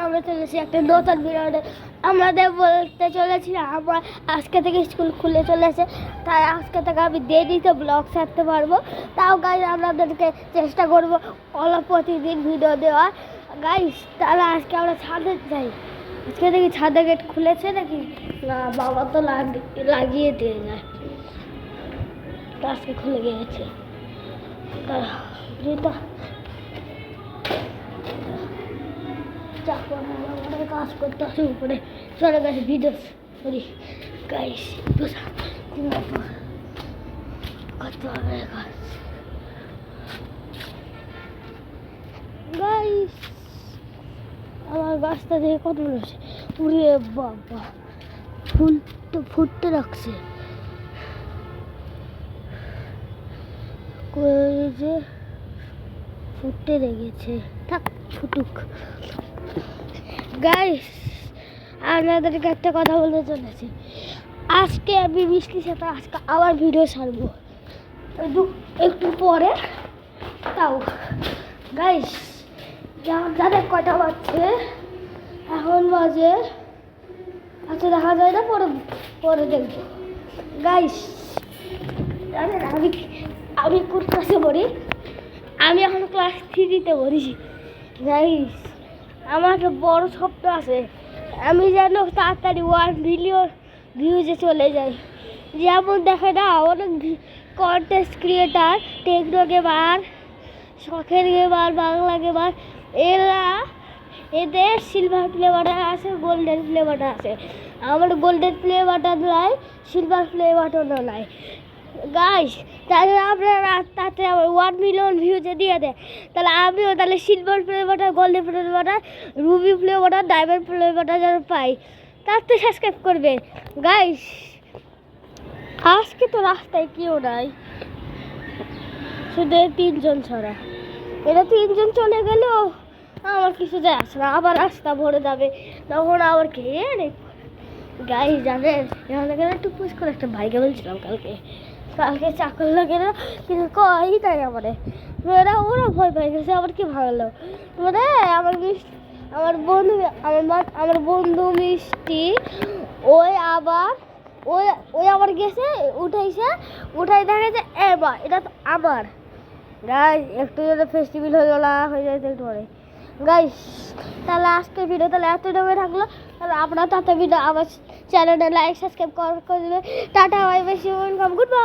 আমরা চলেছি একটা নতুন ভিডিওতে। আমাদের বলতে চলেছি আমরা আজকে থেকে স্কুল খুলে চলেছে, তাই আজকে থেকে আমি দেরিতে ব্লগ ছাড়তে পারবো। তাও গাইজ আপনাদেরকে চেষ্টা করবো প্রতিদিন ভিডিও দেওয়ার। গাইজ তাহলে আজকে আমরা ছাদে যাই। আজকে দেখি ছাদে গেট খুলেছে নাকি না, বাবা তো লাগিয়ে দিয়ে যায়, আজকে খুলে গিয়েছে। কাজ করতে আসে উপরে চলে গেছে ভিডিও করি গাইস, করতে হবে কাজ গাইস। আমার গাছটা দেখে কত রয়েছে, উড়ে বাবা ফুল তো ফুটতে রাখছে, যে ফুটতে লেগেছে, থাক ফুটুক। গাইস আপনাদেরকে একটা কথা বলতে চলেছি, আজকে আমি মিষ্টির সাথে আজকে আবার ভিডিও ছাড়বো একটু পরে। তাও গাইস যাদের কয়টা বাজছে, এখন বাজে আচ্ছা দেখা যায় না, পরে পরে দেখবো। গাইস জানেন আমি কোন ক্লাসে পড়ি? আমি এখন ক্লাস 3-তে পড়ি। গাইস আমার একটা বড় স্বপ্ন আছে, আমি যেন তাড়াতাড়ি 1 মিলিয়ন ভিউজে চলে যাই। যেমন দেখে না অনেক কন্টেন্ট ক্রিয়েটার, টেকনো গেমার, শখের গেমার, বাংলা গেমার, এদের সিলভার প্লে বাটন আছে, গোল্ডেন প্লে বাটন আছে। আমার গোল্ডেন প্লে বাটন নাই, সিলভার প্লে বাটনও নাই। গাইস তাহলে আপনারা তাতে আমার 1 মিলিয়ন ভিউজে দিয়ে দেয়, তাহলে আমিও তাহলে silver play button, golden play button, Ruby play button, diamond play button যেন পাই, তার তো সাবস্ক্রাইব করবে। গাইস আজকে তো রাস্তায় কেউ নাই, শুধু 3জন ছাড়া। এরা 3জন চলে গেলেও আমার কিছু যায় আসে না, আবার রাস্তা ভরে যাবে, তখন আবার খেয়ে নেই। গাইস জানেন এখান থেকে একটু পুশ করে একটা ভাইকে বলছিলাম কালকে চাকর লাগে না, কিন্তু কই তাই আমারে ওরা ভয় পাই গেছে। আমার কি ভালো মানে আমার বন্ধু মিষ্টি ওই আবার গেছে, উঠাই দেখেছে এবার এটা তো আমার। গাইস একটু যদি ফেস্টিভ্যাল হয়ে যাইতে একটু পরে। গাইস তাহলে আজকে ভিডিও তাহলে এতটুকু থাকলো, তাহলে আপনারা তাতে ভিডিও আমার চ্যানেলে লাইক সাবস্ক্রাইব করে দেবেন। Tata bye bye, good bye.